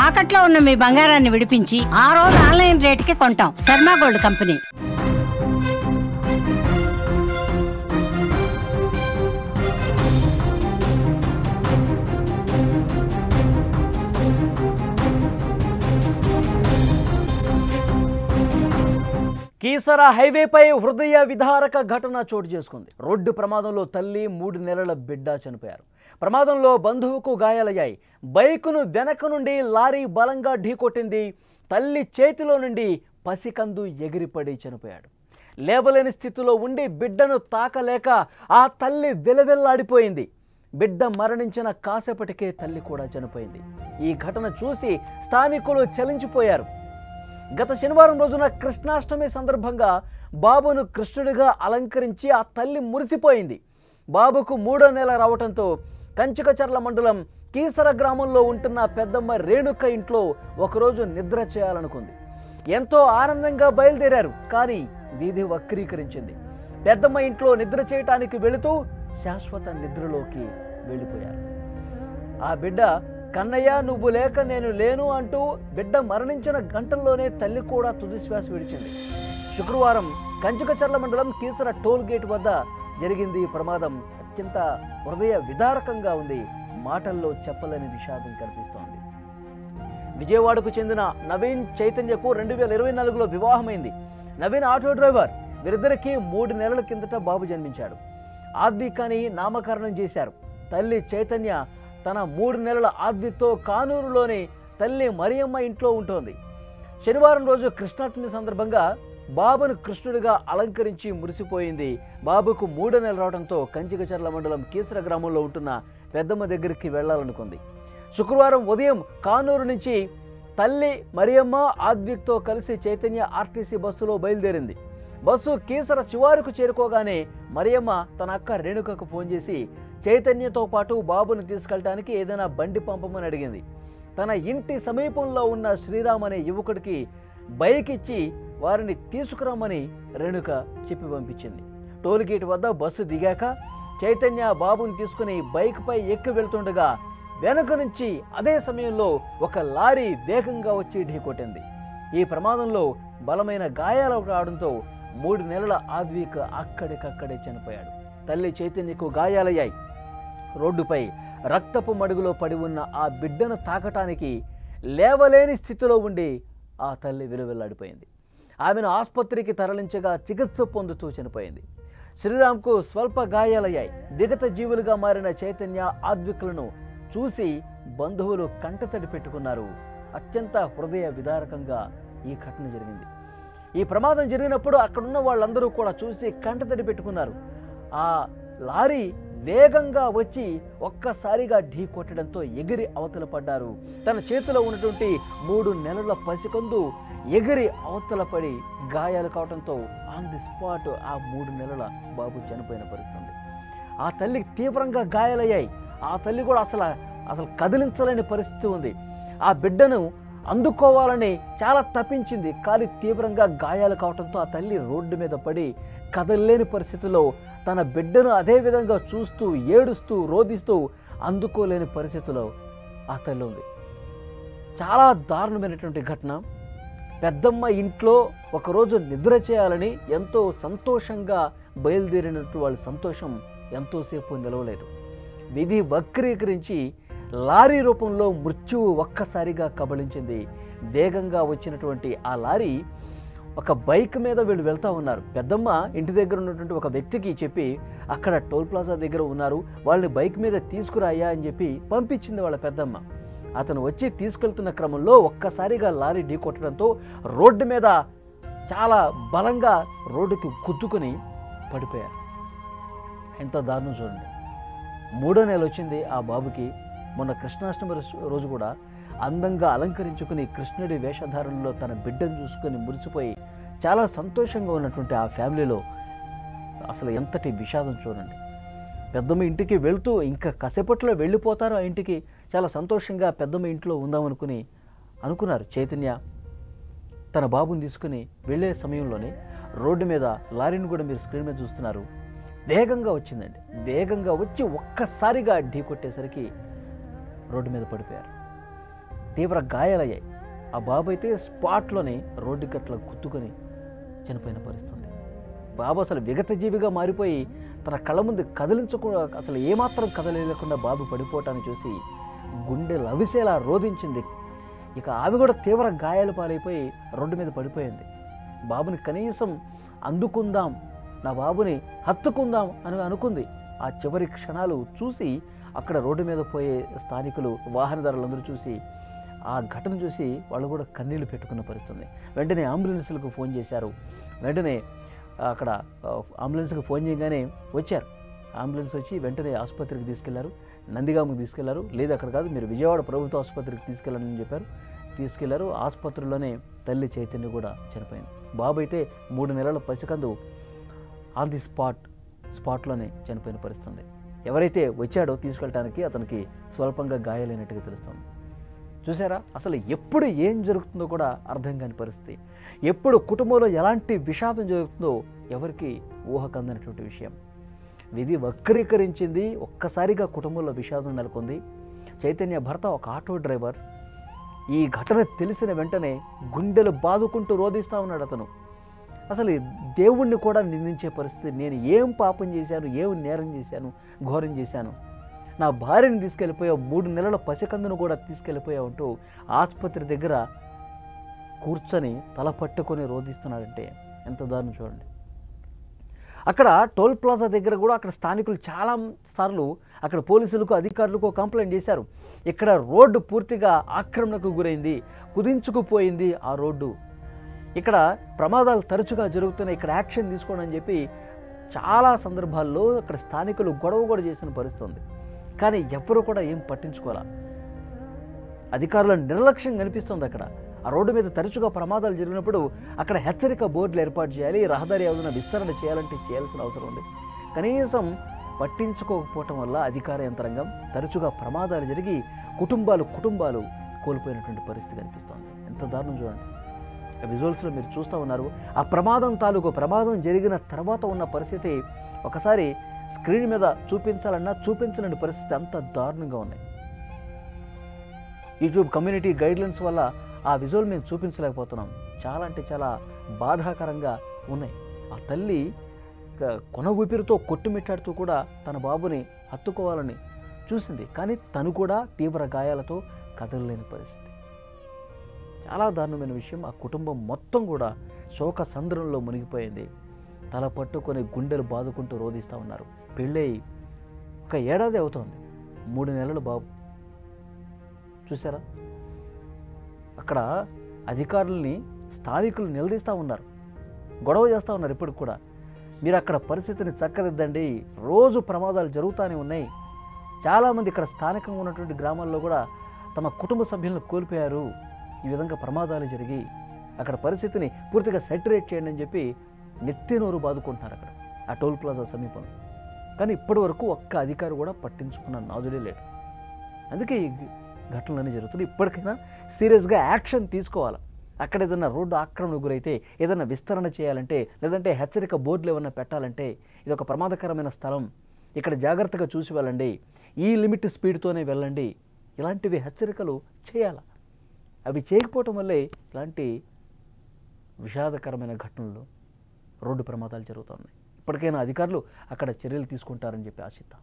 తాకట్లో ఉన్న మీ బంగారాన్ని విడిపించి ఆ రోజు ఆన్లైన్ రేటుకి కొంటాం. Sharma gold company. కీసర హైవేపై హృదయ విదారక ఘటన చోటు చేసుకుంది. రోడ్డు ప్రమాదంలో తల్లి 3 నెలల బిడ్డ చనిపోయారు. ప్రమాదంలో బంధువుకు గాయాలయ్యాయి. బైకును వెనక నుండి లారీ బలంగా ఢీకొట్టింది. తల్లి చేతిలో నుండి పసికందు ఎగిరిపడి చనిపోయాడు. లేవలేని స్థితిలో ఉండి బిడ్డను తాకలేక ఆ తల్లి వెలవెల్లాడిపోయింది. బిడ్డ మరణించిన కాసేపటికే తల్లి కూడా చనిపోయింది. ఈ ఘటన చూసి స్థానికులు చలించిపోయారు. గత శనివారం రోజున కృష్ణాష్టమి సందర్భంగా బాబును కృష్ణుడిగా అలంకరించి ఆ తల్లి మురిసిపోయింది. బాబుకు 3వ నెల రావడంతో కంచికచర్ల మండలం కీసర గ్రామంలో ఉంటున్న పెద్దమ్మ రేణుక ఇంట్లో ఒకరోజు నిద్ర చేయాలనుకుంది. ఎంతో ఆనందంగా బయలుదేరారు. కానీ వీధి వక్రీకరించింది. పెద్దమ్మ ఇంట్లో నిద్ర చేయటానికి వెళుతూ శాశ్వత నిద్రలోకి వెళ్ళిపోయారు. ఆ బిడ్డ కన్నయ్య నువ్వు లేక నేను లేను అంటూ బిడ్డ మరణించిన గంటల్లోనే తల్లి కూడా తుది శ్వాస విడిచింది. శుక్రవారం కంచికచర్ల మండలం కీసర టోల్ గేట్ వద్ద జరిగింది ఈ ప్రమాదం. అత్యంత హృదయ విదారకంగా ఉంది. మాటల్లో చెప్పలేని విషాదం కనిపిస్తోంది. విజయవాడకు చెందిన నవీన్ చైతన్యకు 2024లో వివాహమైంది. Naveen auto driver. వీరిద్దరికీ 3 నెలల కిందట బాబు జన్మించాడు. ఆద్వికాని నామకరణం చేశారు. తల్లి చైతన్య తన 3 నెలల ఆద్వితో కానూరులోని తల్లి మరియమ్మ ఇంట్లో ఉంటోంది. శనివారం రోజు కృష్ణాష్టమి సందర్భంగా బాబును కృష్ణుడిగా అలంకరించి మురిసిపోయింది. బాబుకు 3వ నెల రావడంతో కంచికచర్ల మండలం కీసర గ్రామంలో ఉంటున్న పెద్దమ్మ దగ్గరికి వెళ్లాలనుకుంది. శుక్రవారం ఉదయం కానూరు నుంచి తల్లి మరియమ్మ ఆద్విక్తో కలిసి చైతన్య ఆర్టీసీ బస్సులో బయలుదేరింది. బస్సు కీసర శివారుకు చేరుకోగానే మరియమ్మ తన అక్క రేణుకకు ఫోన్ చేసి చైతన్యతో పాటు బాబును తీసుకెళ్ళడానికి ఏదైనా బండి పంపమని అడిగింది. తన ఇంటి సమీపంలో ఉన్న శ్రీరామ్ అనే యువకుడికి బైక్ ఇచ్చి వారిని తీసుకురమ్మని రేణుక చెప్పి పంపించింది. టోల్ గేట్ వద్ద బస్సు దిగాక చైతన్య బాబుని తీసుకుని బైక్పై ఎక్కి వెళ్తుండగా వెనుక నుంచి అదే సమయంలో ఒక లారీ వేగంగా వచ్చి ఢీకొట్టింది. ఈ ప్రమాదంలో బలమైన గాయాలు రావడంతో 3 నెలల ఆద్విక్ అక్కడికక్కడే చనిపోయాడు. తల్లి చైతన్యకు గాయాలయ్యాయి. రోడ్డుపై రక్తపు మడుగులో పడి ఉన్న ఆ బిడ్డను తాకటానికి లేవలేని స్థితిలో ఉండి ఆ తల్లి విలువెల్లాడిపోయింది. ఆమెను ఆసుపత్రికి తరలించగా చికిత్స పొందుతూ చనిపోయింది. శ్రీరామ్కు స్వల్ప గాయాలయ్యాయి. విగత జీవులుగా మారిన చైతన్య ఆద్వికులను చూసి బంధువులు కంటతడి పెట్టుకున్నారు. అత్యంత హృదయ విదారకంగా ఈ ఘటన జరిగింది. ఈ ప్రమాదం జరిగినప్పుడు అక్కడున్న వాళ్ళందరూ కూడా చూసి కంటతడి పెట్టుకున్నారు. ఆ లారీ వేగంగా వచ్చి ఒక్కసారిగా ఢీ కొట్టడంతో ఎగిరి అవతల పడ్డారు. తన చేతిలో ఉన్నటువంటి 3 నెలల పసికందు ఎగిరి అవతల పడి గాయాలు కావడంతో ఆన్ ది స్పాట్ ఆ 3 నెలల బాబు చనిపోయిన పరిస్థితి ఉంది. ఆ తల్లికి తీవ్రంగా గాయాలయ్యాయి. ఆ తల్లి కూడా అసలు కదిలించలేని పరిస్థితి ఉంది. ఆ బిడ్డను అందుకోవాలని చాలా తప్పించింది. కానీ తీవ్రంగా గాయాలు కావడంతో ఆ తల్లి రోడ్డు మీద పడి కదలలేని పరిస్థితిలో తన బిడ్డను అదే విధంగా చూస్తూ ఏడుస్తూ రోధిస్తూ అందుకోలేని పరిస్థితిలో ఆ తల్లి ఉంది. చాలా దారుణమైనటువంటి ఘటన. పెద్దమ్మ ఇంట్లో ఒకరోజు నిద్ర చేయాలని ఎంతో సంతోషంగా బయలుదేరినట్టు వాళ్ళ సంతోషం ఎంతోసేపు నిలవలేదు. విధి వక్రీకరించి లారీ రూపంలో మృత్యువు ఒక్కసారిగా కబళించింది. వేగంగా వచ్చినటువంటి ఆ లారీ ఒక బైక్ మీద వీళ్ళు వెళ్తూ ఉన్నారు. పెద్దమ్మ ఇంటి దగ్గర ఉన్నటువంటి ఒక వ్యక్తికి చెప్పి అక్కడ టోల్ ప్లాజా దగ్గర ఉన్నారు, వాళ్ళని బైక్ మీద తీసుకురాయా అని చెప్పి పంపించింది వాళ్ళ పెద్దమ్మ. అతను వచ్చి తీసుకెళ్తున్న క్రమంలో ఒక్కసారిగా లారీ ఢీ కొట్టడంతో రోడ్డు మీద చాలా బలంగా రోడ్డుకి గుద్దుకొని పడిపోయారు. ఎంత దారుణం చూడండి. 3వ నెల వచ్చింది ఆ బాబుకి. మొన్న కృష్ణాష్టమి రోజు కూడా అందంగా అలంకరించుకుని కృష్ణుడి వేషధారణలో తన బిడ్డను చూసుకొని మురిసిపోయి చాలా సంతోషంగా ఉన్నటువంటి ఆ ఫ్యామిలీలో అసలు ఎంతటి విషాదం చూడండి. పెద్దమ్మ ఇంటికి వెళ్తూ ఇంకా కాసేపట్లో వెళ్ళిపోతారు. ఆ ఇంటికి చాలా సంతోషంగా పెద్దమ్మ ఇంట్లో అనుకున్నారు. చైతన్య తన బాబుని తీసుకుని వెళ్ళే సమయంలోనే రోడ్డు మీద లారీని కూడా మీరు స్క్రీన్ మీద చూస్తున్నారు, వేగంగా వచ్చిందండి. వేగంగా వచ్చి ఒక్కసారిగా ఢీ కొట్టేసరికి రోడ్డు మీద పడిపోయారు. తీవ్ర గాయాలయ్యాయి. ఆ బాబు అయితే స్పాట్లోనే రోడ్డు గట్ల గుద్దుకొని చనిపోయిన పరిస్థితి. బాబు అసలు విగతజీవిగా మారిపోయి తన కళ్ళ ముందు కదిలించకుండా, అసలు ఏమాత్రం కదలేకుండా బాబు పడిపోవటాన్ని చూసి గుండె లవిసేలా రోధించింది. ఇక ఆమె కూడా తీవ్ర గాయాల పాలైపోయి రోడ్డు మీద పడిపోయింది. బాబుని కనీసం అందుకుందాం, నా బాబుని హత్తుకుందాం అని అనుకుంది. ఆ చివరి క్షణాలు చూసి అక్కడ రోడ్డు మీద పోయే స్థానికులు, వాహనదారులందరూ చూసి ఆ ఘటన చూసి వాళ్ళు కూడా కన్నీళ్లు పెట్టుకున్న పరిస్థితుంది. వెంటనే అంబులెన్స్లకు ఫోన్ చేశారు. వెంటనే అక్కడ అంబులెన్స్కి ఫోన్ చేయగానే వచ్చారు. అంబులెన్స్ వచ్చి వెంటనే ఆసుపత్రికి తీసుకెళ్లారు. నందిగామకు తీసుకెళ్లారు. లేదు అక్కడ కాదు, మీరు విజయవాడ ప్రభుత్వ ఆసుపత్రికి తీసుకెళ్ళాలని చెప్పారు. తీసుకెళ్లారు. ఆసుపత్రిలోనే తల్లి చైతన్య కూడా చనిపోయింది. బాబు అయితే 3 నెలల పసికందు ఆన్ ది స్పాట్లోనే చనిపోయిన పరిస్థితుంది. ఎవరైతే వచ్చాడో తీసుకెళ్ళటానికి అతనికి స్వల్పంగా గాయాలైనట్టుగా తెలుస్తుంది. చూసారా, అసలు ఎప్పుడు ఏం జరుగుతుందో కూడా అర్థం కాని పరిస్థితి. ఎప్పుడు కుటుంబంలో ఎలాంటి విషాదం జరుగుతుందో ఎవరికి ఊహకందనటువంటి విషయం. విధి వక్రీకరించింది. ఒక్కసారిగా కుటుంబంలో విషాదం నెలకొంది. చైతన్య భర్త ఒక ఆటో డ్రైవర్. ఈ ఘటన తెలిసిన వెంటనే గుండెలు బాదుకుంటూ రోధిస్తూ ఉన్నాడు అతను. అసలు దేవుణ్ణి కూడా నిందించే పరిస్థితి. నేను ఏం పాపం చేశాను, ఏం నేరం చేశాను, ఘోరం చేశాను, నా భార్యని తీసుకెళ్ళిపోయావు, 3 నెలల పసికందును కూడా తీసుకెళ్ళిపోయావు అంటూ ఆసుపత్రి దగ్గర కూర్చొని తల పట్టుకొని రోధిస్తున్నాడంటే ఎంత దారుణం చూడండి. అక్కడ టోల్ ప్లాజా దగ్గర కూడా అక్కడ స్థానికులు చాలా సార్లు అక్కడ పోలీసులకు, అధికారులకు కంప్లైంట్ చేశారు. ఇక్కడ రోడ్డు పూర్తిగా ఆక్రమణకు గురైంది, కుదించుకుపోయింది ఆ రోడ్డు, ఇక్కడ ప్రమాదాలు తరచుగా జరుగుతున్నాయి, ఇక్కడ యాక్షన్ తీసుకోండి అని చెప్పి చాలా సందర్భాల్లో అక్కడ స్థానికులు గొడవ కూడా చేసిన పరిస్థితి ఉంది. కానీ ఎవరు కూడా ఏం పట్టించుకోవాలా. అధికారుల నిర్లక్ష్యం కనిపిస్తుంది. అక్కడ ఆ రోడ్డు మీద తరచుగా ప్రమాదాలు జరిగినప్పుడు అక్కడ హెచ్చరిక బోర్డులు ఏర్పాటు చేయాలి, రహదారి ఏదైనా విస్తరణ చేయాలంటే చేయాల్సిన అవసరం ఉంది. కనీసం పట్టించుకోకపోవటం వల్ల అధికార యంత్రాంగం తరచుగా ప్రమాదాలు జరిగి కుటుంబాలు కోల్పోయినటువంటి పరిస్థితి కనిపిస్తుంది. ఎంత దారుణం చూడండి. విజువల్స్లో మీరు చూస్తూ ఉన్నారు. ఆ ప్రమాదం జరిగిన తర్వాత ఉన్న పరిస్థితి ఒకసారి స్క్రీన్ మీద చూపించాలన్నా చూపించలేని పరిస్థితి, అంత దారుణంగా ఉన్నాయి. యూట్యూబ్ కమ్యూనిటీ గైడ్లైన్స్ వల్ల ఆ విజువల్ మేము చూపించలేకపోతున్నాం. చాలా అంటే చాలా బాధాకరంగా ఉన్నాయి. ఆ తల్లి కొన ఊపిరితో కొట్టుమిట్టాడుతూ కూడా తన బాబుని హత్తుకోవాలని చూసింది. కానీ తను కూడా తీవ్ర గాయాలతో కదలలేని పరిస్థితి. చాలా దారుణమైన విషయం. ఆ కుటుంబం మొత్తం కూడా శోక సంద్రంలో మునిగిపోయింది. తల పట్టుకొని గుండెలు బాదుకుంటూ రోధిస్తూ ఉన్నారు. పెళ్ళై 1 ఏడాది అవుతోంది. 3 నెలల బాబు. చూసారా, అక్కడ అధికారుల్ని స్థానికులు నిలదీస్తూ ఉన్నారు, గొడవ చేస్తూ ఉన్నారు. ఇప్పటికి కూడా మీరు అక్కడ పరిస్థితిని చక్కదిద్దండి, రోజు ప్రమాదాలు జరుగుతూనే ఉన్నాయి. చాలామంది ఇక్కడ స్థానికంగా ఉన్నటువంటి గ్రామాల్లో కూడా తమ కుటుంబ సభ్యులను కోల్పోయారు. ఈ విధంగా ప్రమాదాలు జరిగి అక్కడ పరిస్థితిని పూర్తిగా సెటరేట్ చేయండి అని చెప్పి నెత్తి నోరు బాదుకుంటున్నారు అక్కడ ఆ టోల్ ప్లాజా సమీపంలో. కానీ ఇప్పటి వరకు ఒక్క అధికారి కూడా పట్టించుకున్న నాదుడే లేడు. అందుకే ఈ ఘటనలన్నీ జరుగుతుంది. ఇప్పటికైనా సీరియస్గా యాక్షన్ తీసుకోవాలి. అక్కడ ఏదైనా రోడ్డు ఆక్రమణ గురైతే ఏదైనా విస్తరణ చేయాలంటే, లేదంటే హెచ్చరిక బోర్డులు ఏమన్నా పెట్టాలంటే, ఇది ఒక ప్రమాదకరమైన స్థలం, ఇక్కడ జాగ్రత్తగా చూసి వెళ్ళండి, ఈ లిమిట్ స్పీడ్తోనే వెళ్ళండి, ఇలాంటివి హెచ్చరికలు చేయాలి. అవి చేయకపోవటం వల్లే ఇలాంటి విషాదకరమైన ఘటనలు, రోడ్డు ప్రమాదాలు జరుగుతున్నాయి. ఇప్పటికైనా అధికారులు అక్కడ చర్యలు తీసుకుంటారని చెప్పి ఆశిద్దాం.